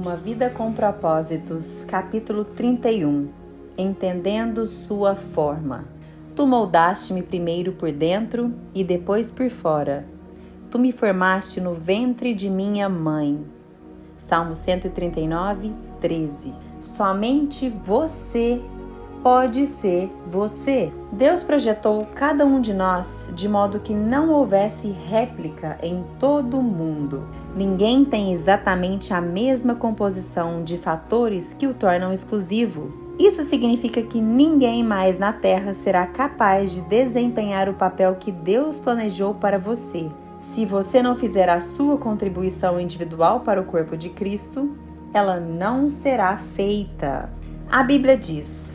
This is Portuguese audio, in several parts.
Uma Vida com Propósitos, capítulo 31. Entendendo sua forma. Tu moldaste-me primeiro por dentro e depois por fora. Tu me formaste no ventre de minha mãe. Salmo 139, 13. Somente você pode ser você. Deus projetou cada um de nós de modo que não houvesse réplica em todo o mundo. Ninguém tem exatamente a mesma composição de fatores que o tornam exclusivo. Isso significa que ninguém mais na Terra será capaz de desempenhar o papel que Deus planejou para você. Se você não fizer a sua contribuição individual para o corpo de Cristo, ela não será feita. A Bíblia diz: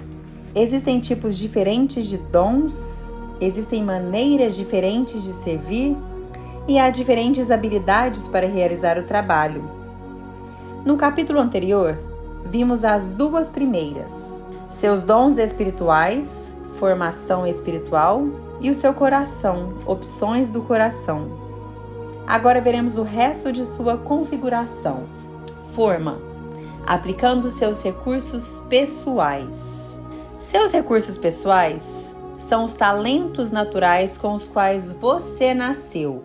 existem tipos diferentes de dons, existem maneiras diferentes de servir e há diferentes habilidades para realizar o trabalho. No capítulo anterior, vimos as duas primeiras: seus dons espirituais, formação espiritual, e o seu coração, opções do coração. Agora veremos o resto de sua configuração. Forma: aplicando seus recursos pessoais. Seus recursos pessoais são os talentos naturais com os quais você nasceu.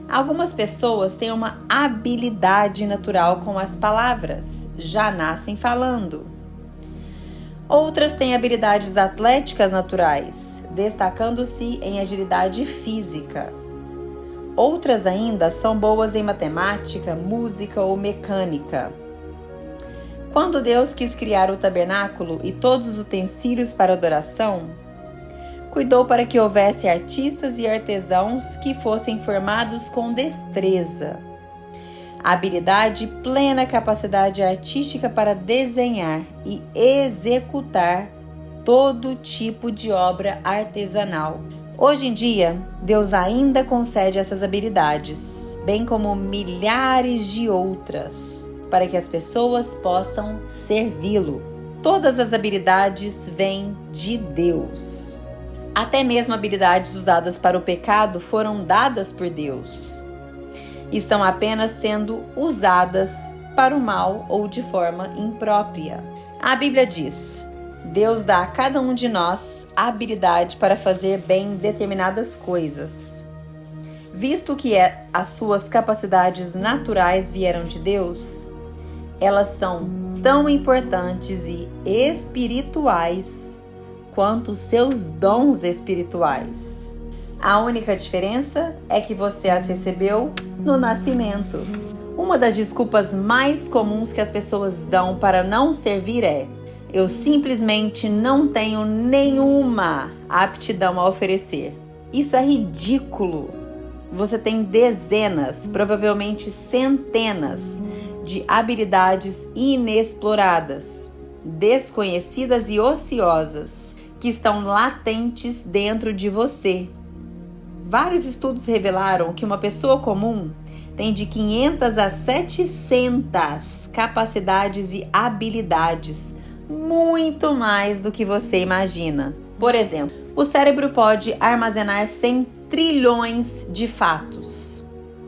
Algumas pessoas têm uma habilidade natural com as palavras, já nascem falando. Outras têm habilidades atléticas naturais, destacando-se em agilidade física. Outras ainda são boas em matemática, música ou mecânica. Quando Deus quis criar o tabernáculo e todos os utensílios para adoração, cuidou para que houvesse artistas e artesãos que fossem formados com destreza, habilidade e plena capacidade artística para desenhar e executar todo tipo de obra artesanal. Hoje em dia, Deus ainda concede essas habilidades, bem como milhares de outras, para que as pessoas possam servi-lo. Todas as habilidades vêm de Deus. Até mesmo habilidades usadas para o pecado foram dadas por Deus. Estão apenas sendo usadas para o mal ou de forma imprópria. A Bíblia diz: Deus dá a cada um de nós a habilidade para fazer bem determinadas coisas. Visto que as suas capacidades naturais vieram de Deus, elas são tão importantes e espirituais quanto os seus dons espirituais. A única diferença é que você as recebeu no nascimento. Uma das desculpas mais comuns que as pessoas dão para não servir é: eu simplesmente não tenho nenhuma aptidão a oferecer. Isso é ridículo. Você tem dezenas, provavelmente centenas, de habilidades inexploradas, desconhecidas e ociosas, que estão latentes dentro de você. Vários estudos revelaram que uma pessoa comum tem de 500 a 700 capacidades e habilidades, muito mais do que você imagina. Por exemplo, o cérebro pode armazenar 100 trilhões de fatos.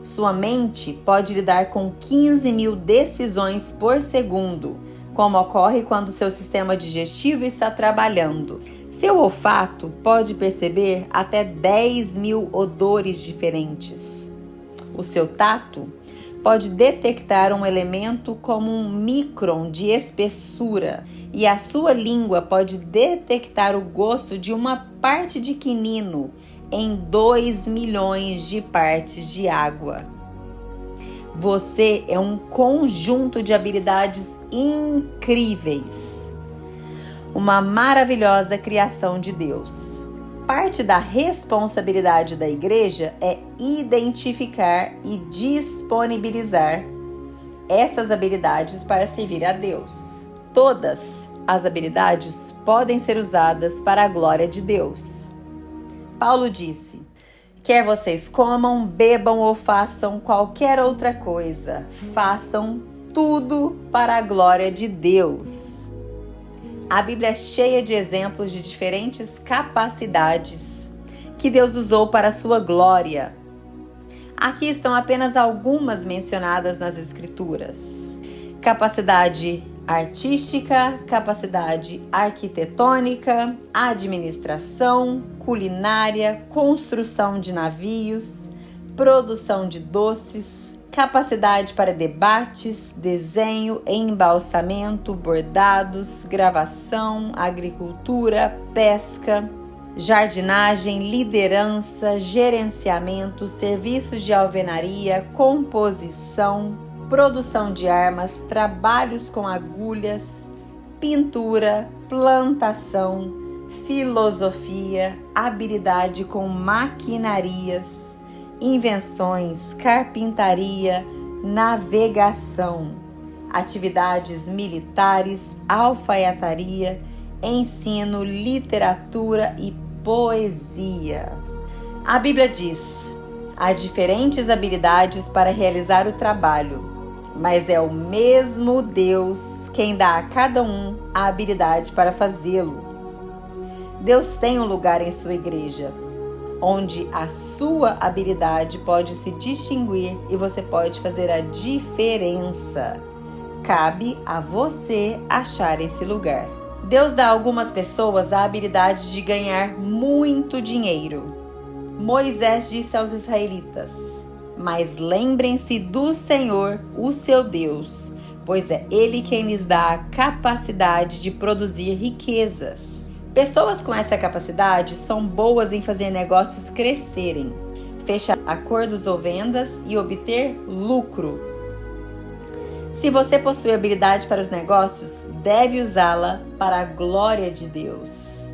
Sua mente pode lidar com 15 mil decisões por segundo, como ocorre quando seu sistema digestivo está trabalhando. Seu olfato pode perceber até 10 mil odores diferentes. O seu tato pode detectar um elemento como um micron de espessura, e a sua língua pode detectar o gosto de uma parte de quinino em 2 milhões de partes de água. Você é um conjunto de habilidades incríveis, uma maravilhosa criação de Deus. Parte da responsabilidade da igreja é identificar e disponibilizar essas habilidades para servir a Deus. Todas as habilidades podem ser usadas para a glória de Deus. Paulo disse: quer vocês comam, bebam ou façam qualquer outra coisa, façam tudo para a glória de Deus. A Bíblia é cheia de exemplos de diferentes capacidades que Deus usou para a sua glória. Aqui estão apenas algumas mencionadas nas Escrituras. capacidade artística, capacidade arquitetônica, administração, culinária, construção de navios, produção de doces, capacidade para debates, desenho, embalsamento, bordados, gravação, agricultura, pesca, jardinagem, liderança, gerenciamento, serviços de alvenaria, composição, produção de armas, trabalhos com agulhas, pintura, plantação, filosofia, habilidade com maquinarias, invenções, carpintaria, navegação, atividades militares, alfaiataria, ensino, literatura e poesia. A Bíblia diz: há diferentes habilidades para realizar o trabalho, mas é o mesmo Deus quem dá a cada um a habilidade para fazê-lo. Deus tem um lugar em sua igreja, onde a sua habilidade pode se distinguir e você pode fazer a diferença. Cabe a você achar esse lugar. Deus dá a algumas pessoas a habilidade de ganhar muito dinheiro. Moisés disse aos israelitas: mas lembrem-se do Senhor, o seu Deus, pois é Ele quem lhes dá a capacidade de produzir riquezas. Pessoas com essa capacidade são boas em fazer negócios crescerem, fechar acordos ou vendas e obter lucro. Se você possui habilidade para os negócios, deve usá-la para a glória de Deus.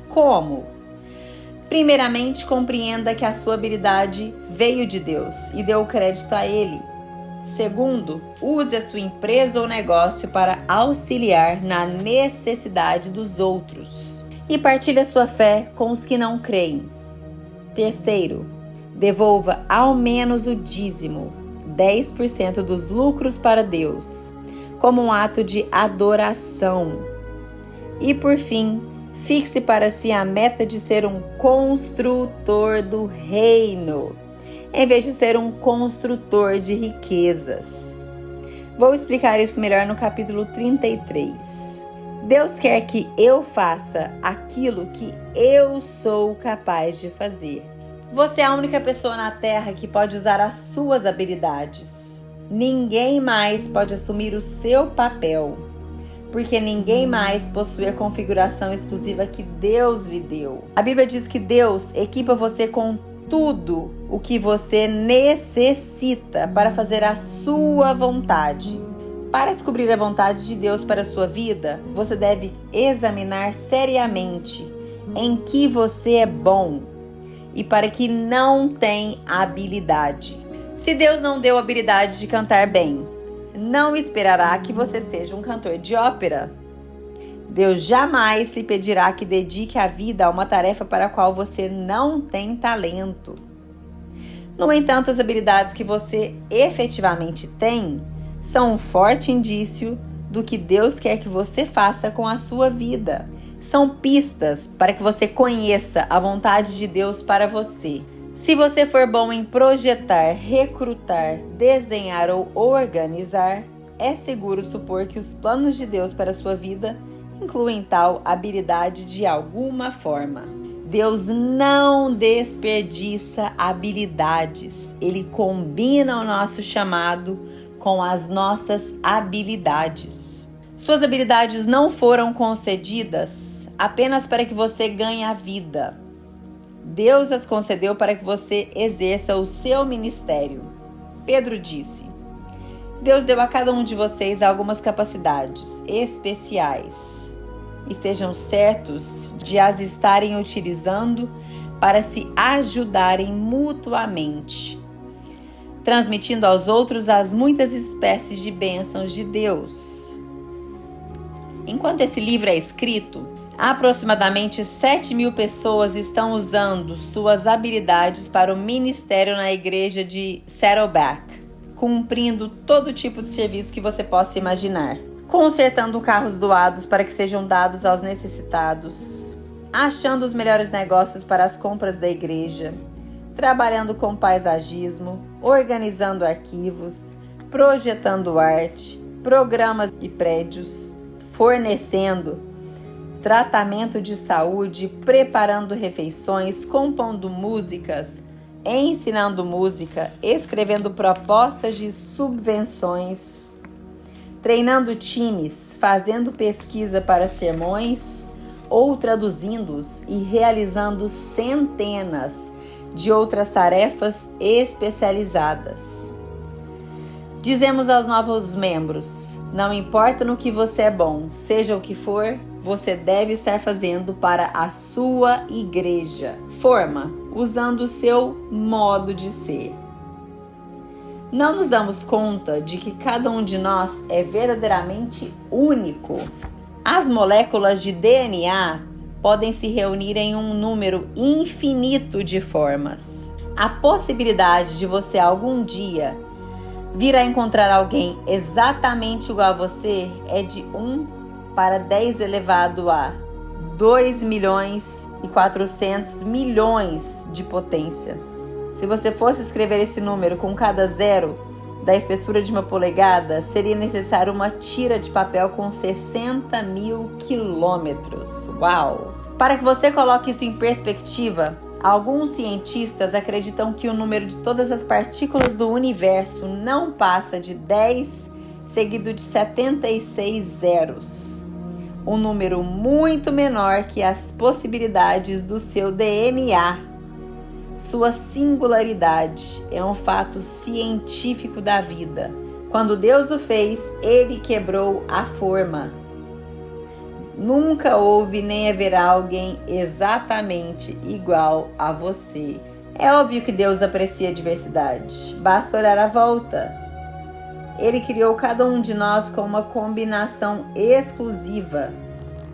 Como? Primeiramente, compreenda que a sua habilidade veio de Deus e dê o crédito a Ele. Segundo, use a sua empresa ou negócio para auxiliar na necessidade dos outros e partilhe a sua fé com os que não creem. Terceiro, devolva ao menos o dízimo, 10% dos lucros para Deus, como um ato de adoração. E por fim, fixe para si a meta de ser um construtor do reino, em vez de ser um construtor de riquezas. Vou explicar isso melhor no capítulo 33. Deus quer que eu faça aquilo que eu sou capaz de fazer. Você é a única pessoa na Terra que pode usar as suas habilidades. Ninguém mais pode assumir o seu papel, porque ninguém mais possui a configuração exclusiva que Deus lhe deu. A Bíblia diz que Deus equipa você com tudo o que você necessita para fazer a sua vontade. Para descobrir a vontade de Deus para a sua vida, você deve examinar seriamente em que você é bom e para que não tem habilidade. Se Deus não deu a habilidade de cantar bem, não esperará que você seja um cantor de ópera. Deus jamais lhe pedirá que dedique a vida a uma tarefa para a qual você não tem talento. No entanto, as habilidades que você efetivamente tem são um forte indício do que Deus quer que você faça com a sua vida. São pistas para que você conheça a vontade de Deus para você. Se você for bom em projetar, recrutar, desenhar ou organizar, é seguro supor que os planos de Deus para a sua vida incluem tal habilidade de alguma forma. Deus não desperdiça habilidades. Ele combina o nosso chamado com as nossas habilidades. Suas habilidades não foram concedidas apenas para que você ganhe a vida. Deus as concedeu para que você exerça o seu ministério. Pedro disse: Deus deu a cada um de vocês algumas capacidades especiais. Estejam certos de as estarem utilizando para se ajudarem mutuamente, transmitindo aos outros as muitas espécies de bênçãos de Deus. Enquanto esse livro é escrito, aproximadamente 7.000 pessoas estão usando suas habilidades para o ministério na igreja de Saddleback, cumprindo todo tipo de serviço que você possa imaginar. Consertando carros doados para que sejam dados aos necessitados, achando os melhores negócios para as compras da igreja, trabalhando com paisagismo, organizando arquivos, projetando arte, programas e prédios, fornecendo tratamento de saúde, preparando refeições, compondo músicas, ensinando música, escrevendo propostas de subvenções, treinando times, fazendo pesquisa para sermões ou traduzindo-os e realizando centenas de outras tarefas especializadas. Dizemos aos novos membros: não importa no que você é bom, seja o que for, você deve estar fazendo para a sua igreja. Forma, usando o seu modo de ser. Não nos damos conta de que cada um de nós é verdadeiramente único. As moléculas de DNA podem se reunir em um número infinito de formas. A possibilidade de você algum dia vir a encontrar alguém exatamente igual a você é de 1 para 10 elevado a 2.400.000.000 de potência. Se você fosse escrever esse número com cada zero da espessura de 1 polegada, seria necessário uma tira de papel com 60.000 quilômetros. Uau! Para que você coloque isso em perspectiva, alguns cientistas acreditam que o número de todas as partículas do universo não passa de 10 seguido de 76 zeros. Um número muito menor que as possibilidades do seu DNA. Sua singularidade é um fato científico da vida. Quando Deus o fez, Ele quebrou a forma. Nunca houve nem haverá alguém exatamente igual a você. É óbvio que Deus aprecia a diversidade. Basta olhar à volta. Ele criou cada um de nós com uma combinação exclusiva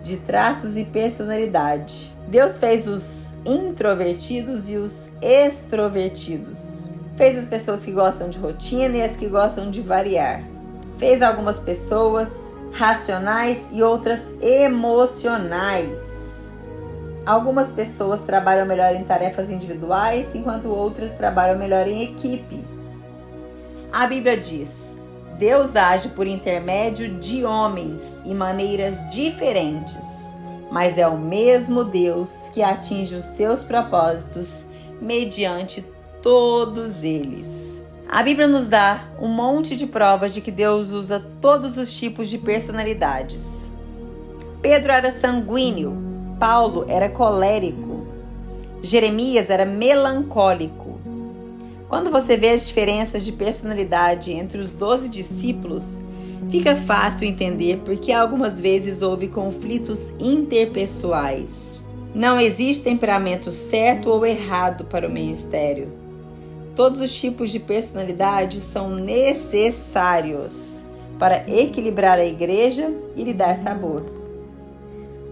de traços e personalidade. Deus fez os introvertidos e os extrovertidos. Fez as pessoas que gostam de rotina e as que gostam de variar. Fez algumas pessoas racionais e outras emocionais. Algumas pessoas trabalham melhor em tarefas individuais, enquanto outras trabalham melhor em equipe. A Bíblia diz: Deus age por intermédio de homens em maneiras diferentes, mas é o mesmo Deus que atinge os seus propósitos mediante todos eles. A Bíblia nos dá um monte de provas de que Deus usa todos os tipos de personalidades. Pedro era sanguíneo, Paulo era colérico, Jeremias era melancólico. Quando você vê as diferenças de personalidade entre os 12 discípulos, fica fácil entender porque algumas vezes houve conflitos interpessoais. Não existe temperamento certo ou errado para o ministério. Todos os tipos de personalidade são necessários para equilibrar a igreja e lhe dar sabor.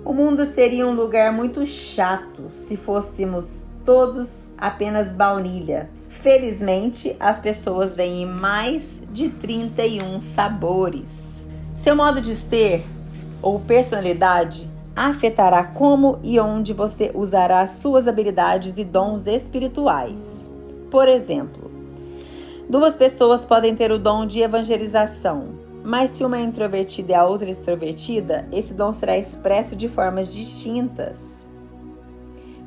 O mundo seria um lugar muito chato se fôssemos todos apenas baunilha. Felizmente, as pessoas vêm em mais de 31 sabores. Seu modo de ser ou personalidade afetará como e onde você usará suas habilidades e dons espirituais. Por exemplo, 2 pessoas podem ter o dom de evangelização, mas se uma é introvertida e a outra extrovertida, esse dom será expresso de formas distintas.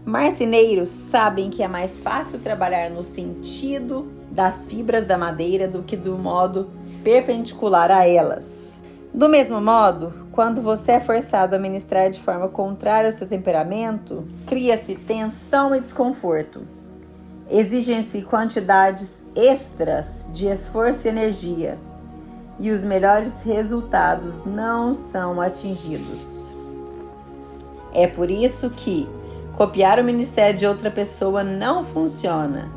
Marceneiros sabem que é mais fácil trabalhar no sentido das fibras da madeira do que do modo perpendicular a elas. Do mesmo modo, quando você é forçado a ministrar de forma contrária ao seu temperamento, cria-se tensão e desconforto. Exigem-se quantidades extras de esforço e energia, e os melhores resultados não são atingidos. É por isso que copiar o ministério de outra pessoa não funciona.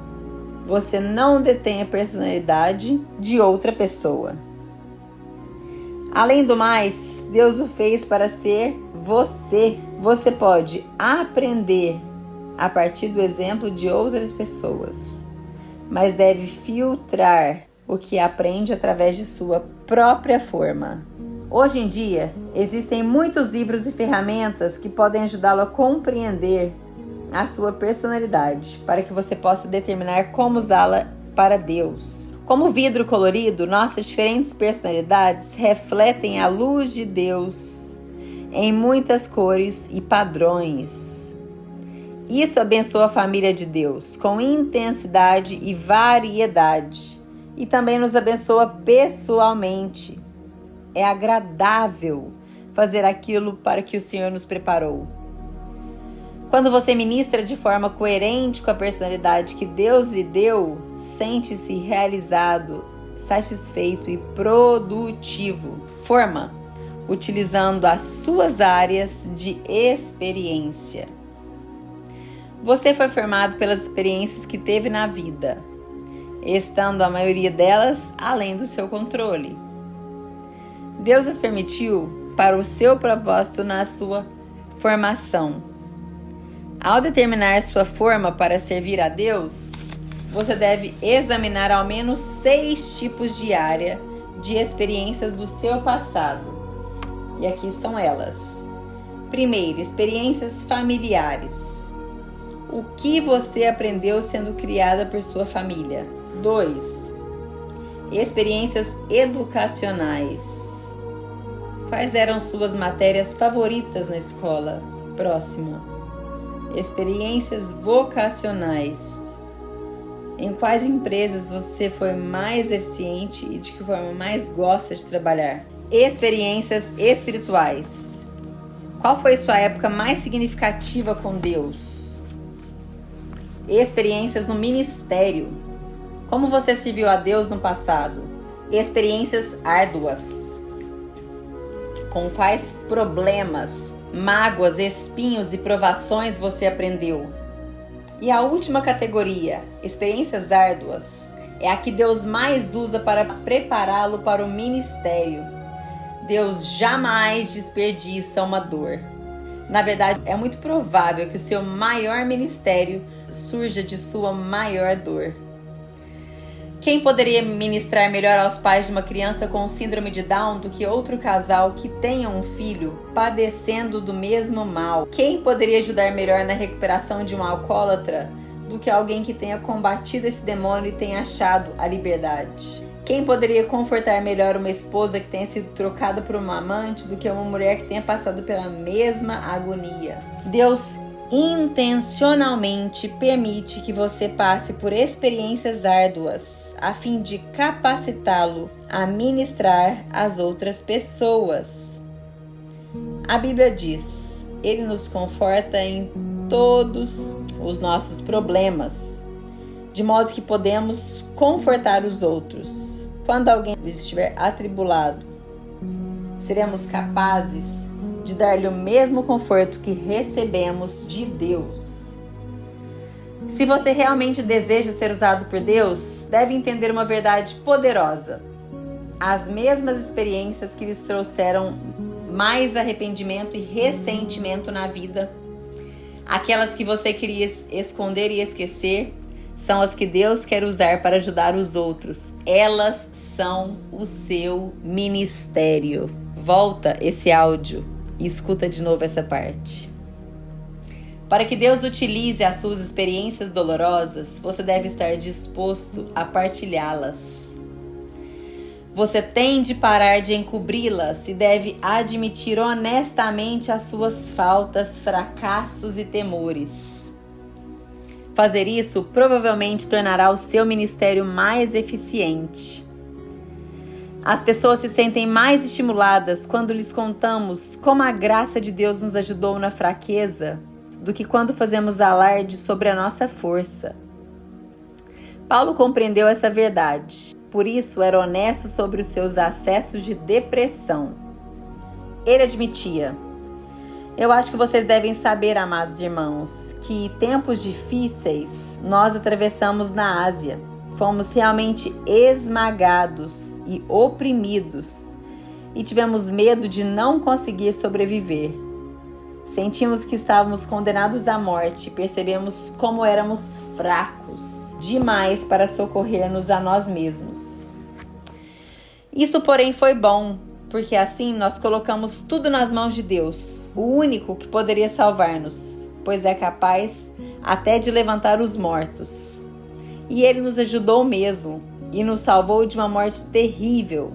Você não detém a personalidade de outra pessoa. Além do mais, Deus o fez para ser você. Você pode aprender a partir do exemplo de outras pessoas, mas deve filtrar o que aprende através de sua própria forma. Hoje em dia, existem muitos livros e ferramentas que podem ajudá-lo a compreender a sua personalidade, para que você possa determinar como usá-la para Deus. Como vidro colorido, nossas diferentes personalidades refletem a luz de Deus em muitas cores e padrões. Isso abençoa a família de Deus com intensidade e variedade, e também nos abençoa pessoalmente. É agradável fazer aquilo para que o Senhor nos preparou. Quando você ministra de forma coerente com a personalidade que Deus lhe deu, sente-se realizado, satisfeito e produtivo. Forma, utilizando as suas áreas de experiência. Você foi formado pelas experiências que teve na vida, estando a maioria delas além do seu controle. Deus as permitiu para o seu propósito na sua formação. Ao determinar sua forma para servir a Deus, você deve examinar ao menos 6 tipos de área de experiências do seu passado. E aqui estão elas. Primeiro, experiências familiares. O que você aprendeu sendo criada por sua família? 2. Experiências educacionais. Quais eram suas matérias favoritas na escola? Próxima. Experiências vocacionais. Em quais empresas você foi mais eficiente e de que forma mais gosta de trabalhar? Experiências espirituais. Qual foi sua época mais significativa com Deus? Experiências no ministério. Como você serviu a Deus no passado? Experiências árduas. Com quais problemas, mágoas, espinhos e provações você aprendeu? E a última categoria, experiências árduas, é a que Deus mais usa para prepará-lo para o ministério. Deus jamais desperdiça uma dor. Na verdade, é muito provável que o seu maior ministério surja de sua maior dor. Quem poderia ministrar melhor aos pais de uma criança com síndrome de Down do que outro casal que tenha um filho padecendo do mesmo mal? Quem poderia ajudar melhor na recuperação de um alcoólatra do que alguém que tenha combatido esse demônio e tenha achado a liberdade? Quem poderia confortar melhor uma esposa que tenha sido trocada por uma amante do que uma mulher que tenha passado pela mesma agonia? Deus intencionalmente permite que você passe por experiências árduas a fim de capacitá-lo a ministrar às outras pessoas. A Bíblia diz: Ele nos conforta em todos os nossos problemas, de modo que podemos confortar os outros. Quando alguém estiver atribulado, seremos capazes de dar-lhe o mesmo conforto que recebemos de Deus. Se você realmente deseja ser usado por Deus, deve entender uma verdade poderosa. As mesmas experiências que lhes trouxeram mais arrependimento e ressentimento na vida, aquelas que você queria esconder e esquecer, são as que Deus quer usar para ajudar os outros. Elas são o seu ministério. Volta esse áudio e escuta de novo essa parte. Para que Deus utilize as suas experiências dolorosas, você deve estar disposto a partilhá-las. Você tem de parar de encobri-las e deve admitir honestamente as suas faltas, fracassos e temores. Fazer isso provavelmente tornará o seu ministério mais eficiente. As pessoas se sentem mais estimuladas quando lhes contamos como a graça de Deus nos ajudou na fraqueza do que quando fazemos alarde sobre a nossa força. Paulo compreendeu essa verdade, por isso era honesto sobre os seus acessos de depressão. Ele admitia: eu acho que vocês devem saber, amados irmãos, que tempos difíceis nós atravessamos na Ásia. Fomos realmente esmagados e oprimidos e tivemos medo de não conseguir sobreviver. Sentimos que estávamos condenados à morte e percebemos como éramos fracos demais para socorrer-nos a nós mesmos. Isso, porém, foi bom, porque assim nós colocamos tudo nas mãos de Deus, o único que poderia salvar-nos, pois é capaz até de levantar os mortos. E Ele nos ajudou mesmo, e nos salvou de uma morte terrível.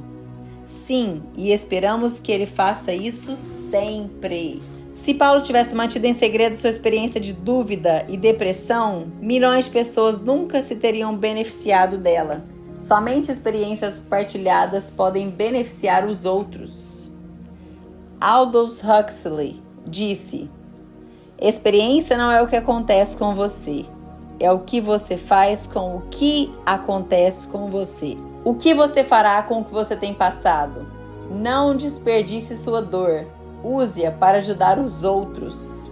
Sim, e esperamos que Ele faça isso sempre. Se Paulo tivesse mantido em segredo sua experiência de dúvida e depressão, milhões de pessoas nunca se teriam beneficiado dela. Somente experiências partilhadas podem beneficiar os outros. Aldous Huxley disse: experiência não é o que acontece com você, é o que você faz com o que acontece com você. O que você fará com o que você tem passado? Não desperdice sua dor. Use-a para ajudar os outros.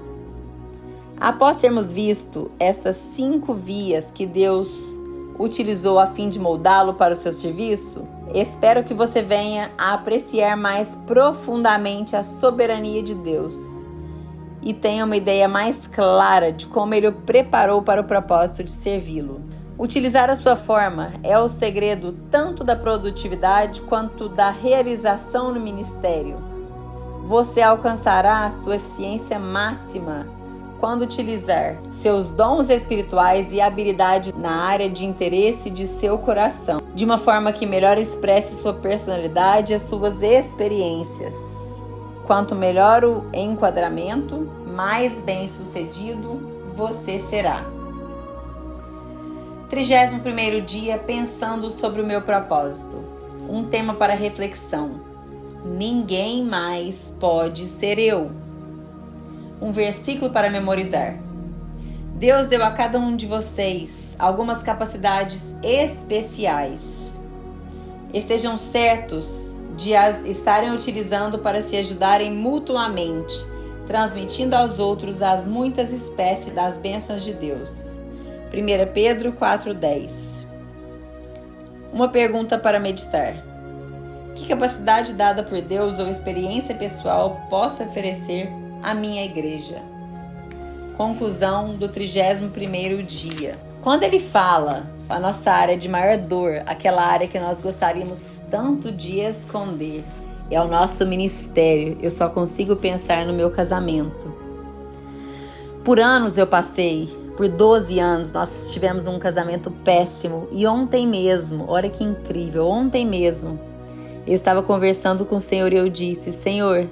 Após termos visto estas 5 vias que Deus utilizou a fim de moldá-lo para o seu serviço, espero que você venha a apreciar mais profundamente a soberania de Deus e tenha uma ideia mais clara de como Ele o preparou para o propósito de servi-lo. Utilizar a sua forma é o segredo tanto da produtividade quanto da realização no ministério. Você alcançará sua eficiência máxima quando utilizar seus dons espirituais e habilidade na área de interesse de seu coração, de uma forma que melhor expresse sua personalidade e as suas experiências. Quanto melhor o enquadramento, mais bem-sucedido você será. 31º dia pensando sobre o meu propósito. Um tema para reflexão. Ninguém mais pode ser eu. Um versículo para memorizar. Deus deu a cada um de vocês algumas capacidades especiais. Estejam certos de as estarem utilizando para se ajudarem mutuamente, transmitindo aos outros as muitas espécies das bênçãos de Deus. 1 Pedro 4:10. Uma pergunta para meditar. Que capacidade dada por Deus ou experiência pessoal posso oferecer à minha igreja? Conclusão do 31º dia. Quando ele fala a nossa área de maior dor, aquela área que nós gostaríamos tanto de esconder, é o nosso ministério. Eu só consigo pensar no meu casamento. Por anos eu passei, por 12 anos nós tivemos um casamento péssimo. E ontem mesmo, olha que incrível, ontem mesmo, eu estava conversando com o Senhor e eu disse: Senhor,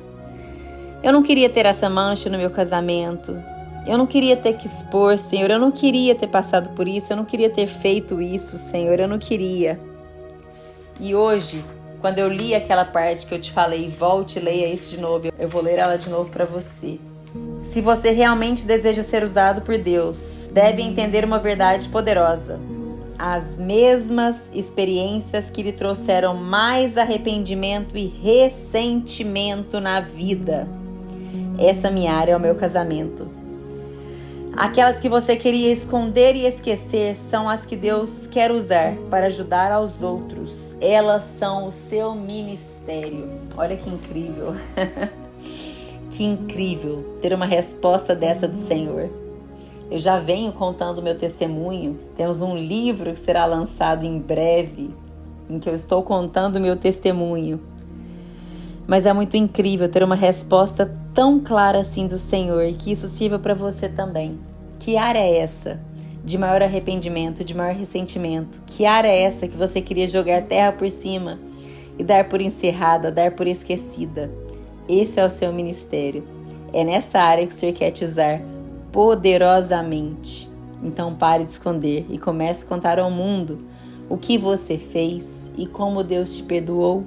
eu não queria ter essa mancha no meu casamento. Eu não queria ter que expor, Senhor. Eu não queria ter passado por isso. Eu não queria ter feito isso, Senhor. Eu não queria. E hoje, quando eu li aquela parte que eu te falei, volte e leia isso de novo. Eu vou ler ela de novo para você. Se você realmente deseja ser usado por Deus, deve entender uma verdade poderosa. As mesmas experiências que lhe trouxeram mais arrependimento e ressentimento na vida. Essa minha área é o meu casamento. Aquelas que você queria esconder e esquecer são as que Deus quer usar para ajudar aos outros. Elas são o seu ministério. Olha que incrível. Que incrível ter uma resposta dessa do Senhor. Eu já venho contando meu testemunho. Temos um livro que será lançado em breve, em que eu estou contando meu testemunho. Mas é muito incrível ter uma resposta tão clara assim do Senhor e que isso sirva para você também. Que área é essa de maior arrependimento, de maior ressentimento? Que área é essa que você queria jogar terra por cima e dar por encerrada, dar por esquecida? Esse é o seu ministério. É nessa área que o Senhor quer te usar poderosamente. Então pare de esconder e comece a contar ao mundo o que você fez e como Deus te perdoou,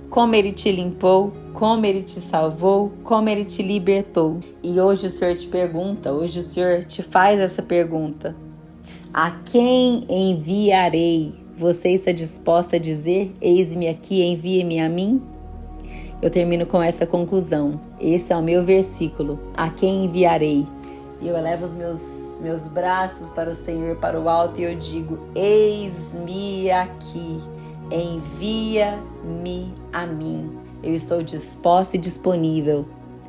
como Ele te limpou, como Ele te salvou, como Ele te libertou. E hoje o Senhor te pergunta, hoje o Senhor te faz essa pergunta: a quem enviarei? Você está disposta a dizer: eis-me aqui, envie-me a mim? Eu termino com essa conclusão. Esse é o meu versículo: a quem enviarei? E eu elevo os meus braços para o Senhor, para o alto, e eu digo: eis-me aqui, envia-me a mim. Eu estou disposta e disponível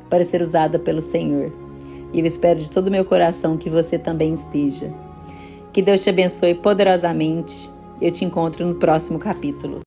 para ser usada pelo Senhor. E eu espero de todo o meu coração que você também esteja. Que Deus te abençoe poderosamente. Eu te encontro no próximo capítulo.